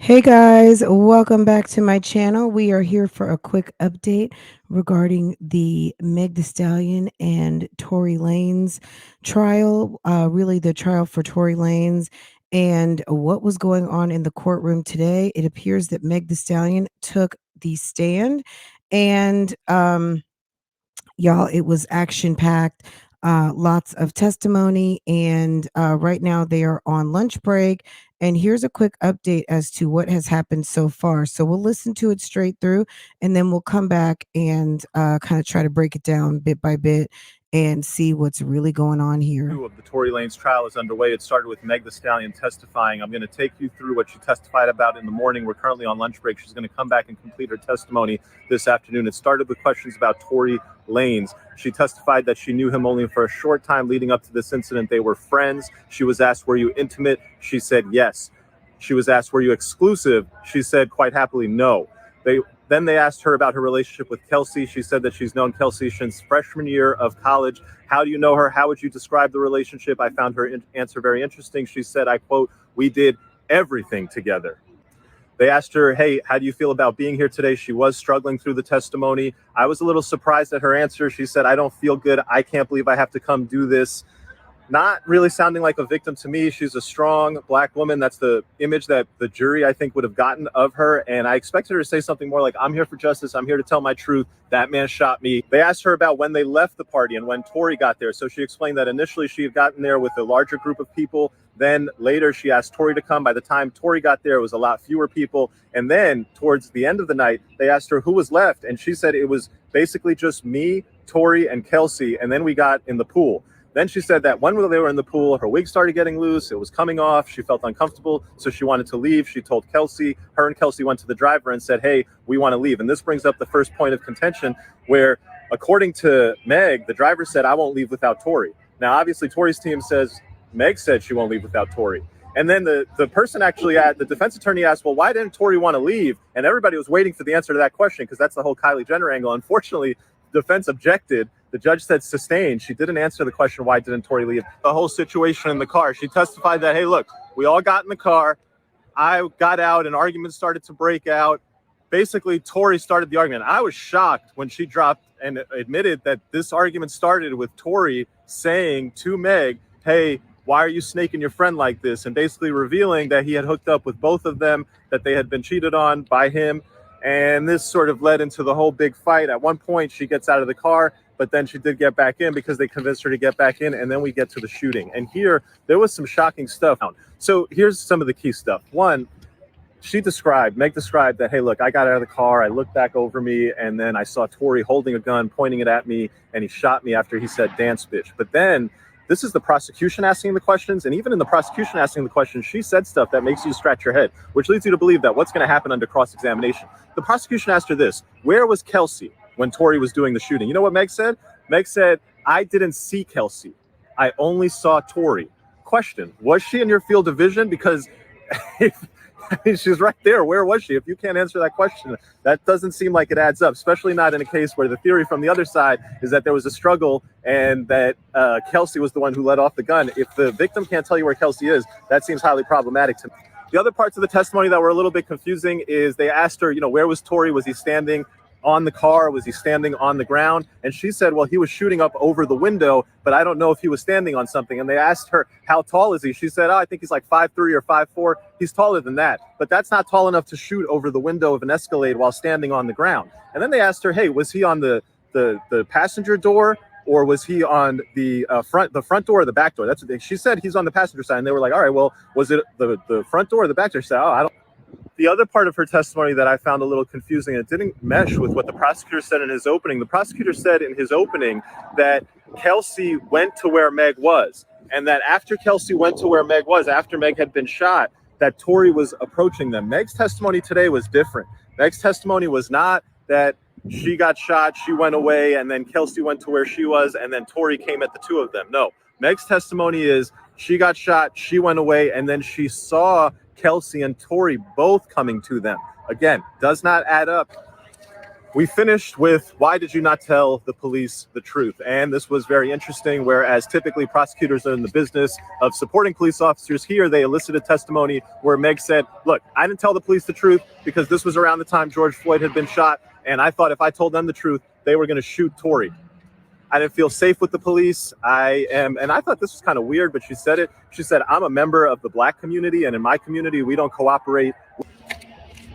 Hey guys, welcome back to my channel. We are here for a quick update regarding the Meg Thee Stallion and Tory Lanez trial, really the trial for Tory Lanez and what was going on in the courtroom today. It appears that Meg Thee Stallion took the stand and y'all, it was action packed, lots of testimony, and right now they are on lunch break. And here's a quick update as to what has happened so far. So we'll listen to it straight through, and then we'll come back and kind of try to break it down bit by bit and see what's really going on here. Of the Tory Lanez trial is underway. It started with Meg Thee Stallion testifying. I'm going to take you through what she testified about in the morning. We're currently on lunch break. She's going to come back and complete her testimony this afternoon. It started with questions about Tory Lanez. She testified that she knew him only for a short time leading up to this incident. They were friends. She was asked, were you intimate? She said yes. She was asked, were you exclusive? She said quite happily no. Then they asked her about her relationship with Kelsey. She said that she's known Kelsey since freshman year of college. How do you know her? How would you describe the relationship? I found her answer very interesting. She said, I quote, we did everything together. They asked her, hey, how do you feel about being here today? She was struggling through the testimony. I was a little surprised at her answer. She said, I don't feel good. I can't believe I have to come do this. Not really sounding like a victim to me. She's a strong Black woman. That's the image that the jury, I think, would have gotten of her. And I expected her to say something more like, I'm here for justice. I'm here to tell my truth. That man shot me. They asked her about when they left the party and when Tory got there. So she explained that initially she had gotten there with a larger group of people. Then later she asked Tory to come. By the time Tory got there, it was a lot fewer people. And then towards the end of the night, they asked her who was left. And she said it was basically just me, Tory, and Kelsey. And then we got in the pool. Then she said that when they were in the pool, her wig started getting loose. It was coming off. She felt uncomfortable, so she wanted to leave. She told Kelsey. Her and Kelsey went to the driver and said, hey, we want to leave. And this brings up the first point of contention where, according to Meg, the driver said, I won't leave without Tory. Now, obviously, Tory's team says Meg said she won't leave without Tory. And then the person actually, the defense attorney asked, well, why didn't Tory want to leave? And everybody was waiting for the answer to that question because that's the whole Kylie Jenner angle. Unfortunately, the defense objected. The judge said sustained. She didn't answer the question, why didn't Tory leave? The whole situation in the car. She testified that, hey, look, we all got in the car. I got out. An argument started to break out. Basically, Tory started the argument. I was shocked when she dropped and admitted that this argument started with Tory saying to Meg, hey, why are you snaking your friend like this? And basically revealing that he had hooked up with both of them, that they had been cheated on by him. And this sort of led into the whole big fight. At one point, she gets out of the car, but then she did get back in because they convinced her to get back in. And then we get to the shooting. And here, there was some shocking stuff. So here's some of the key stuff. One, Meg described that, hey, look, I got out of the car. I looked back over me, and then I saw Tory holding a gun, pointing it at me, and he shot me after he said, dance, bitch. But then this is the prosecution asking the questions. And even in the prosecution asking the questions, she said stuff that makes you scratch your head, which leads you to believe that what's going to happen under cross-examination. The prosecution asked her this: where was Kelsey when Tory was doing the shooting? You know what Meg said? Meg said, I didn't see Kelsey. I only saw Tory. Question: was she in your field of vision? Because she's right there. Where was she? If you can't answer that question, that doesn't seem like it adds up, especially not in a case where the theory from the other side is that there was a struggle and that Kelsey was the one who let off the gun. If the victim can't tell you where Kelsey is, that seems highly problematic to me. The other parts of the testimony that were a little bit confusing is they asked her, where was Tory? Was he standing on the car? Was he standing on the ground? And she said, well, he was shooting up over the window, but I don't know if he was standing on something. And they asked her, how tall is he? She said, I think he's like 5'3" or 5'4". He's taller than that, but that's not tall enough to shoot over the window of an Escalade while standing on the ground. And then they asked her, hey, was he on the passenger door, or was he on the front door or the back door? That's what she said. He's on the passenger side. And they were like, all right, well, was it the front door or the back door? She said, oh, I don't. The other part of her testimony that I found a little confusing, and it didn't mesh with what the prosecutor said in his opening. The prosecutor said in his opening that Kelsey went to where Meg was, and that after Kelsey went to where Meg was, after Meg had been shot, that Tory was approaching them. Meg's testimony today was different. Meg's testimony was not that she got shot, she went away, and then Kelsey went to where she was, and then Tory came at the two of them. No, Meg's testimony is she got shot, she went away, and then she saw Kelsey and Tory both coming to them. Again, does not add up. We finished with why did you not tell the police the truth? And this was very interesting, whereas typically prosecutors are in the business of supporting police officers. Here they elicited testimony where Meg said, look, I didn't tell the police the truth because this was around the time George Floyd had been shot, and I thought if I told them the truth, they were going to shoot Tory. I didn't feel safe with the police. And I thought this was kind of weird, but she said it. She said, I'm a member of the Black community, and in my community, we don't cooperate.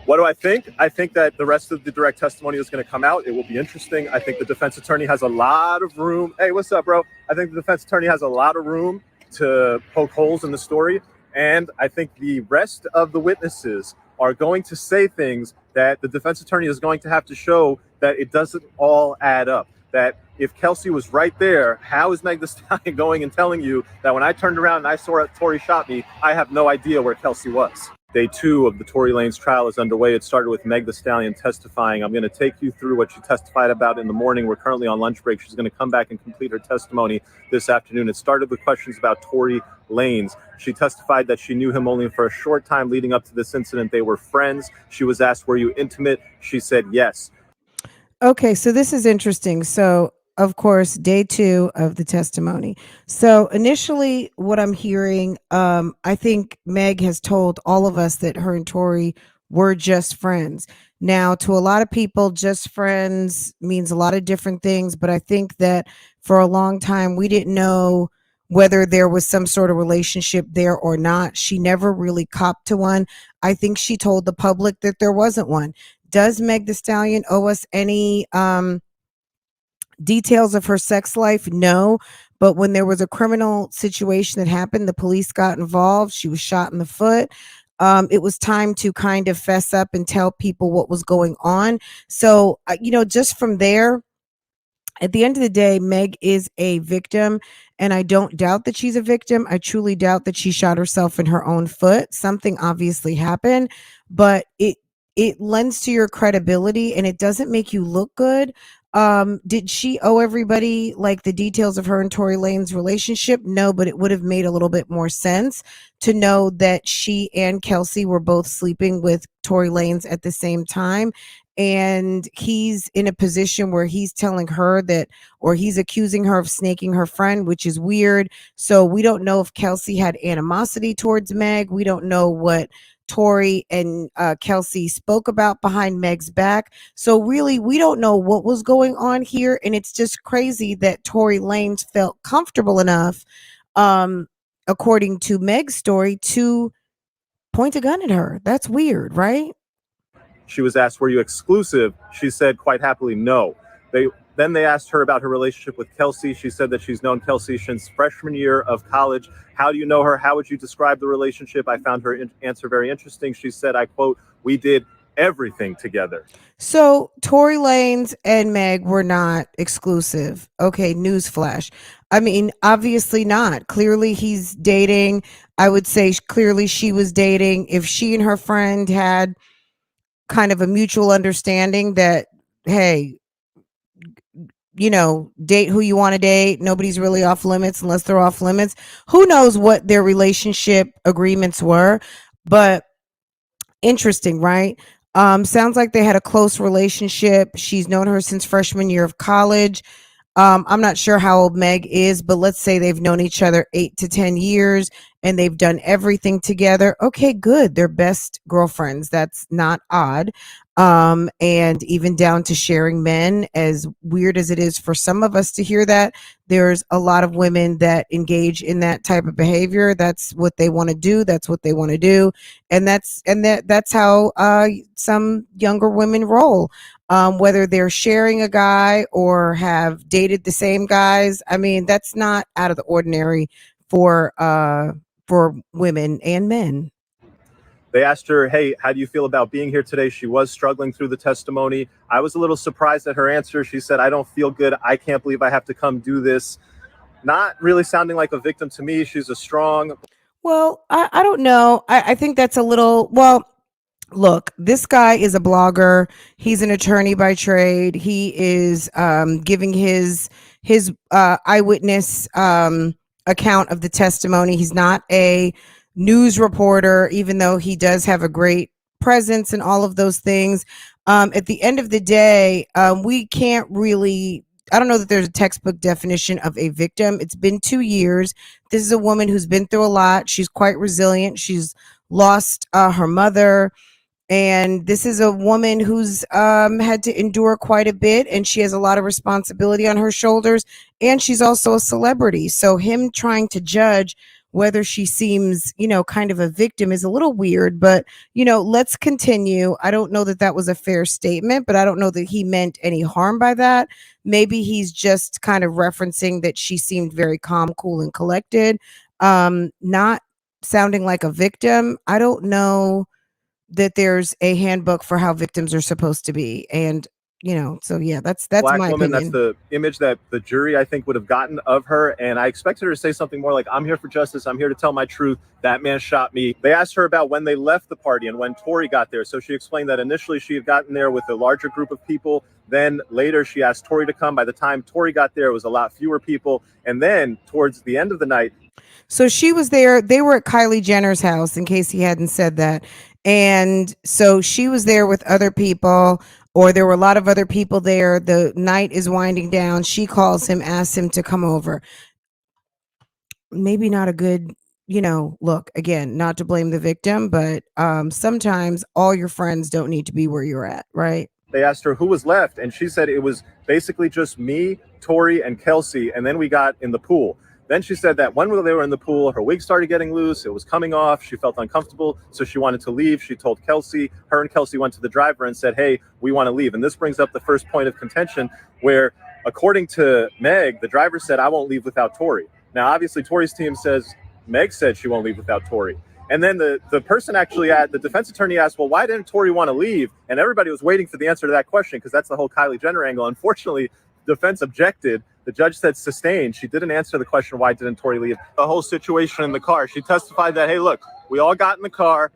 What do I think? I think that the rest of the direct testimony is going to come out. It will be interesting. I think the defense attorney has a lot of room. Hey, what's up, bro? I think the defense attorney has a lot of room to poke holes in the story. And I think the rest of the witnesses are going to say things that the defense attorney is going to have to show that it doesn't all add up. That if Kelsey was right there, how is Meg Thee Stallion going and telling you that when I turned around and I saw Tory shot me, I have no idea where Kelsey was? Day 2 of the Tory Lanez trial is underway. It started with Meg Thee Stallion testifying. I'm going to take you through what she testified about in the morning. We're currently on lunch break. She's going to come back and complete her testimony this afternoon. It started with questions about Tory Lanez. She testified that she knew him only for a short time leading up to this incident. They were friends. She was asked, were you intimate? She said yes. Okay, so this is interesting. So, of course, day 2 of the testimony. So, initially, what I'm hearing, I think Meg has told all of us that her and Tory were just friends. Now, to a lot of people, just friends means a lot of different things, but I think that for a long time, we didn't know whether there was some sort of relationship there or not. She never really copped to one. I think she told the public that there wasn't one. Does Meg Thee Stallion owe us any details of her sex life? No. But when there was a criminal situation that happened, the police got involved. She was shot in the foot. It was time to kind of fess up and tell people what was going on. So, just from there, at the end of the day, Meg is a victim, and I don't doubt that she's a victim. I truly doubt that she shot herself in her own foot. Something obviously happened, but it lends to your credibility and it doesn't make you look good. Did she owe everybody like the details of her and Tory Lanez relationship? No, but it would have made a little bit more sense to know that she and Kelsey were both sleeping with Tory Lanez at the same time. And he's in a position where he's telling her that, or he's accusing her of snaking her friend, which is weird. So we don't know if Kelsey had animosity towards Meg. We don't know what Tory and Kelsey spoke about behind Meg's back. So really, we don't know what was going on here. And it's just crazy that Tory Lanez felt comfortable enough, according to Meg's story, to point a gun at her. That's weird, right? She was asked, were you exclusive? She said quite happily, no. Then they asked her about her relationship with Kelsey. She said that she's known Kelsey since freshman year of college. How do you know her? How would you describe the relationship? I found her answer very interesting. She said, I quote, we did everything together. So Tory Lanez and Meg were not exclusive. Okay, newsflash. I mean, obviously not. Clearly he's dating. I would say clearly she was dating. If she and her friend had kind of a mutual understanding that, hey, date who you want to date. Nobody's really off limits unless they're off limits. Who knows what their relationship agreements were, but interesting, right? Sounds like they had a close relationship. She's known her since freshman year of college. I'm not sure how old Meg is, but let's say they've known each other 8 to 10 years and they've done everything together. Okay, good. They're best girlfriends. That's not odd. And even down to sharing men, as weird as it is for some of us to hear that, there's a lot of women that engage in that type of behavior. That's what they want to do. That's what they want to do. And that's how some younger women roll. Whether they're sharing a guy or have dated the same guys. I mean, that's not out of the ordinary for women and men. They asked her, hey, how do you feel about being here today? She was struggling through the testimony. I was a little surprised at her answer. She said, I don't feel good. I can't believe I have to come do this. Not really sounding like a victim to me. She's a strong. Well, I don't know. I think that's a little, well, look, this guy is a blogger. He's an attorney by trade. He is giving his eyewitness account of the testimony. He's not a news reporter, even though he does have a great presence and all of those things. At the end of the day, we can't really. I don't know that there's a textbook definition of a victim. It's been 2 years. This is a woman who's been through a lot. She's quite resilient. She's lost her mother, and this is a woman who's had to endure quite a bit, and she has a lot of responsibility on her shoulders, and she's also a celebrity. So him trying to judge whether she seems, kind of a victim is a little weird, but let's continue. I don't know that that was a fair statement, but I don't know that he meant any harm by that. Maybe he's just kind of referencing that she seemed very calm, cool, and collected, not sounding like a victim. I don't know that there's a handbook for how victims are supposed to be. And, so yeah, that's Black my woman. That's opinion. the image that the jury, I think, would have gotten of her. And I expected her to say something more like, I'm here for justice. I'm here to tell my truth. That man shot me. They asked her about when they left the party and when Tory got there. So she explained that initially she had gotten there with a larger group of people. Then later she asked Tory to come. By the time Tory got there, it was a lot fewer people. And then towards the end of the night, So she was there. They were at Kylie Jenner's house, in case he hadn't said that. And so she was there with other people, or there were a lot of other people there. The night is winding down. She calls him, asks him to come over. Maybe not a good, look, again, not to blame the victim, but sometimes all your friends don't need to be where you're at, right? they asked her who was left, and she said it was basically just me, Tory, and Kelsey, and then we got in the pool. Then she said that when they were in the pool, her wig started getting loose. It was coming off. She felt uncomfortable, so she wanted to leave. She told Kelsey. Her and Kelsey went to the driver and said, hey, we want to leave. And this brings up the first point of contention where, according to Meg, the driver said, I won't leave without Tory. Now, obviously, Tory's team says Meg said she won't leave without Tory. And then the person actually the defense attorney asked, well, why didn't Tory want to leave? And everybody was waiting for the answer to that question because that's the whole Kylie Jenner angle. Unfortunately, defense objected. The judge said sustained. She didn't answer the question, why didn't Tory leave? The whole situation in the car. She testified that, hey, look, we all got in the car.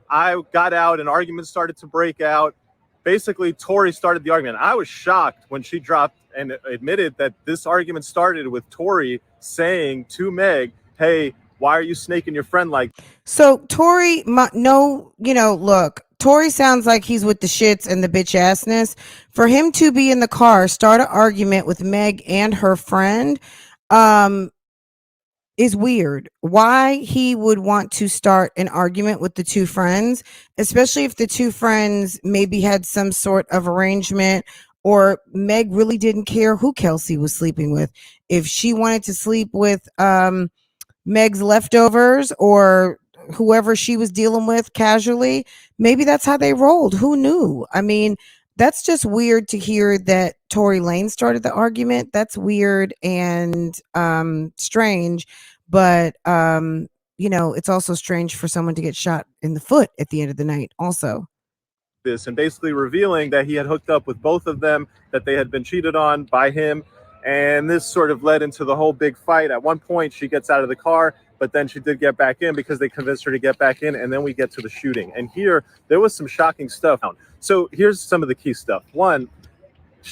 I got out, an argument started to break out. Basically, Tory started the argument. I was shocked when she dropped and admitted that this argument started with Tory saying to Meg, hey, why are you snaking your friend like? So Tory, look, Tory sounds like he's with the shits and the bitch assness. For him to be in the car, start an argument with Meg and her friend, is weird. Why he would want to start an argument with the two friends, especially if the two friends maybe had some sort of arrangement, or Meg really didn't care who Kelsey was sleeping with. If she wanted to sleep with Meg's leftovers or whoever she was dealing with casually, maybe that's how they rolled. Who knew? I mean, that's just weird to hear that Tory Lanez started the argument. That's weird and strange, but it's also strange for someone to get shot in the foot at the end of the night also. This and basically revealing that he had hooked up with both of them, that they had been cheated on by him. And this sort of led into the whole big fight. At one point, she gets out of the car, but then she did get back in because they convinced her to get back in. And then we get to the shooting. And here, there was some shocking stuff. So here's some of the key stuff. One,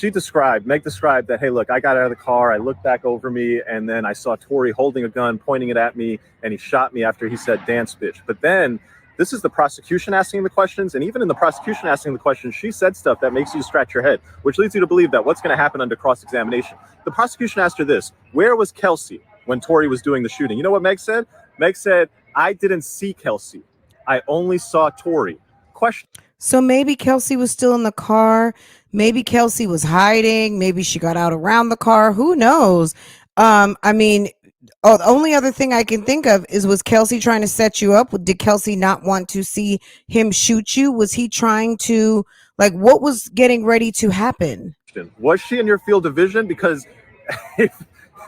Meg described that, hey, look, I got out of the car, I looked back over me, and then I saw Tory holding a gun, pointing it at me, and he shot me after he said, dance, bitch. But then this is the prosecution asking the questions, and even in the prosecution asking the questions, she said stuff that makes you scratch your head, which leads you to believe that what's going to happen under cross-examination. The prosecution asked her this: where was Kelsey when Tory was doing the shooting? You know what Meg said? Meg said, I didn't see Kelsey. I only saw Tory. Question. So maybe Kelsey was still in the car. Maybe Kelsey was hiding. Maybe she got out around the car. Who knows? I mean, the only other thing I can think of is, was Kelsey trying to set you up? Did Kelsey not want to see him shoot you? Was he trying to, what was getting ready to happen? Was she in your field of vision? Because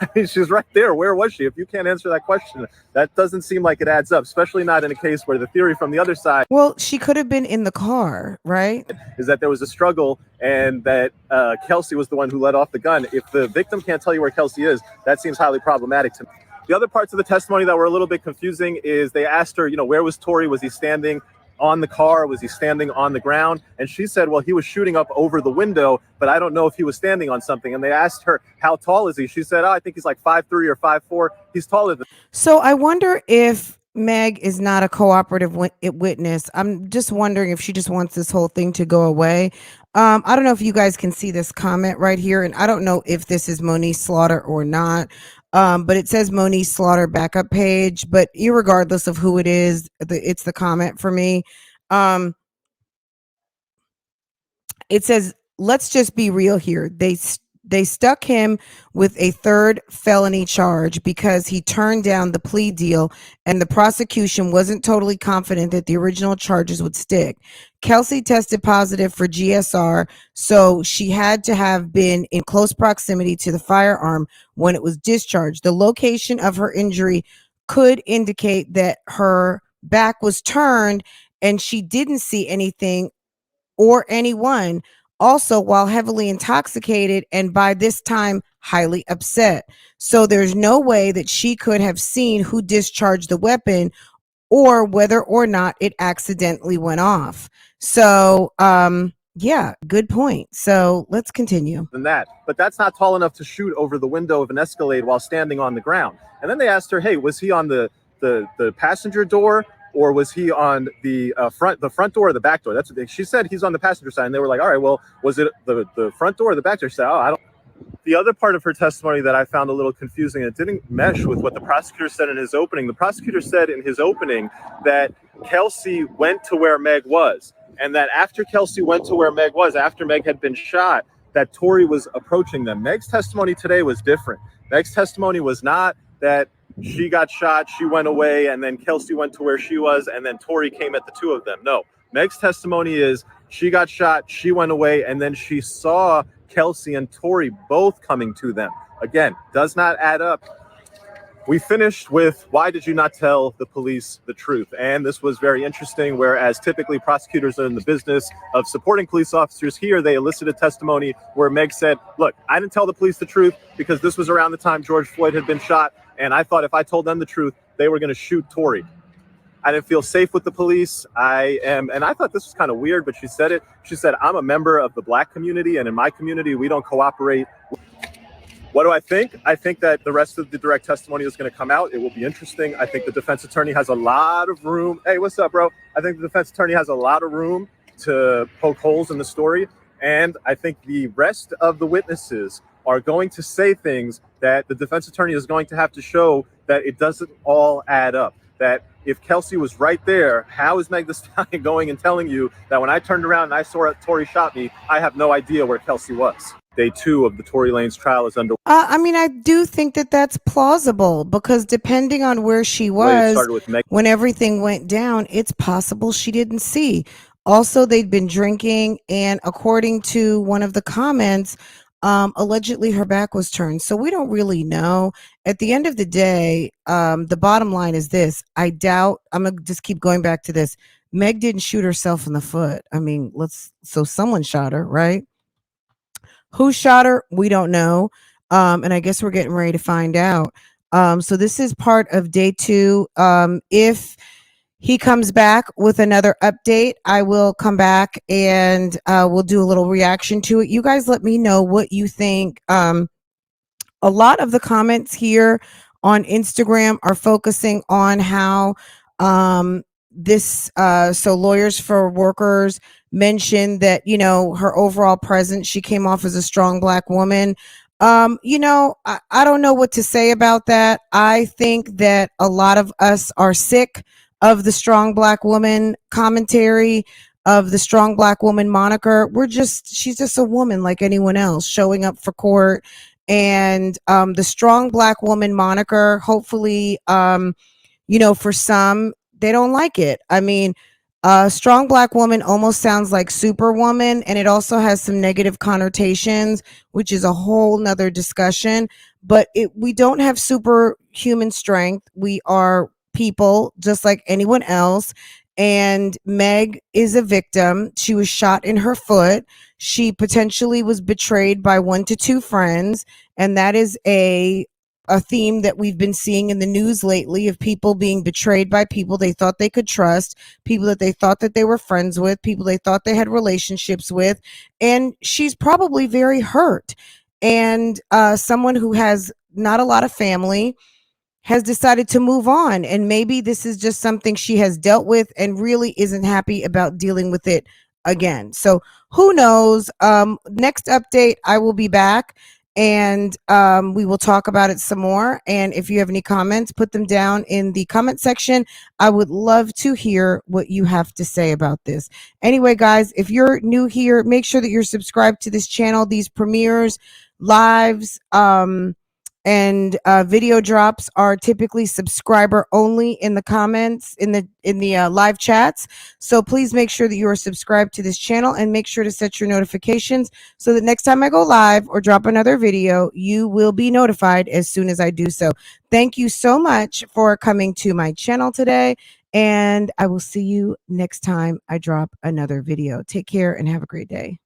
I mean, she's right there. Where was she? If you can't answer that question, that doesn't seem like it adds up, especially not in a case where the theory from the other side. Well, she could have been in the car, right? Is that there was a struggle and that Kelsey was the one who let off the gun. If the victim can't tell you where Kelsey is, that seems highly problematic to me. The other parts of the testimony that were a little bit confusing is they asked her, where was Tory? Was he standing on the car? Was he standing on the ground? And she said, well, he was shooting up over the window, but I don't know if he was standing on something. And they asked her, how tall is he? She said, I think he's like 5'3" or 5'4". He's taller than. So I wonder if Meg is not a cooperative witness. I'm just wondering if she just wants this whole thing to go away. I don't know if you guys can see this comment right here, and I don't know if this is Moniece Slaughter or not. But it says Moniece Slaughter backup page. But irregardless of who it is, it's the comment for me. It says, let's just be real here. They stuck him with a third felony charge because he turned down the plea deal and the prosecution wasn't totally confident that the original charges would stick. Kelsey tested positive for GSR, so she had to have been in close proximity to the firearm when it was discharged. The location of her injury could indicate that her back was turned and she didn't see anything or anyone, also while heavily intoxicated and by this time highly upset. So there's no way that she could have seen who discharged the weapon or whether or not it accidentally went off. So, yeah, good point. So let's continue. Than that, but that's not tall enough to shoot over the window of an Escalade while standing on the ground. And then they asked her, "Hey, was he on the passenger door, or was he on the front door or the back door?" That's what she said. He's on the passenger side, and they were like, "All right, well, was it the front door or the back door?" She said, "Oh, I don't." The other part of her testimony that I found a little confusing, and it didn't mesh with what the prosecutor said in his opening. The prosecutor said in his opening that Kelsey went to where Meg was, and that after Kelsey went to where Meg was, after Meg had been shot, that Tory was approaching them. Meg's testimony today was different. Meg's testimony was not that she got shot, she went away, and then Kelsey went to where she was, and then Tory came at the two of them. No, Meg's testimony is she got shot, she went away, and then she saw Kelsey and Tory both coming to them. Again, does not add up. We finished with, why did you not tell the police the truth? And this was very interesting, whereas typically prosecutors are in the business of supporting police officers. Here, they elicited testimony where Meg said, look, I didn't tell the police the truth because this was around the time George Floyd had been shot, and I thought if I told them the truth, they were going to shoot Tory. I didn't feel safe with the police. And I thought this was kind of weird, but she said it. She said, I'm a member of the Black community, and in my community, we don't cooperate. What do I think? I think that the rest of the direct testimony is going to come out. It will be interesting. I think the defense attorney has a lot of room. Hey, what's up, bro? I think the defense attorney has a lot of room to poke holes in the story. And I think the rest of the witnesses are going to say things that the defense attorney is going to have to show that it doesn't all add up. That if Kelsey was right there, how is Meg Thee Stallion going and telling you that when I turned around and I saw Tory shot me, I have no idea where Kelsey was? Day 2 of the Tory Lanez trial is underway. I mean, I do think that that's plausible because depending on where she was when everything went down, it's possible she didn't see. Also, they'd been drinking, and according to one of the comments, allegedly her back was turned. So we don't really know. At the end of the day, the bottom line is this. I doubt, I'm going to just keep going back to this. Meg didn't shoot herself in the foot. I mean, so someone shot her, right? Who shot her? We don't know. And I guess we're getting ready to find out. So this is part of day 2. If he comes back with another update, I will come back and we'll do a little reaction to it. You guys let me know what you think. A lot of the comments here on Instagram are focusing on how so Lawyers for Workers mentioned that, you know, her overall presence, she came off as a strong Black woman. You know, I don't know what to say about that. I think that a lot of us are sick of the strong Black woman commentary, of the strong Black woman moniker. She's just a woman like anyone else showing up for court. And the strong Black woman moniker, hopefully, you know, for some, they don't like it. I mean, strong Black woman almost sounds like superwoman, and it also has some negative connotations, which is a whole nother discussion. But we don't have superhuman strength. We are people just like anyone else. And Meg is a victim. She was shot in her foot. She potentially was betrayed by 1 to 2 friends, and that is a theme that we've been seeing in the news lately, of people being betrayed by people they thought they could trust, people that they thought that they were friends with, people they thought they had relationships with. And she's probably very hurt. And someone who has not a lot of family, has decided to move on, and maybe this is just something she has dealt with and really isn't happy about dealing with it again. So who knows? Next update, I will be back, and we will talk about it some more. And if you have any comments, put them down in the comment section. I would love to hear what you have to say about this. Anyway, guys, if you're new here, make sure that you're subscribed to this channel. These premieres, lives, and video drops are typically subscriber only in the comments, in the live chats. So please make sure that you are subscribed to this channel, and make sure to set your notifications so that next time I go live or drop another video, you will be notified as soon as I do so. Thank you so much for coming to my channel today, and I will see you next time I drop another video. Take care and have a great day.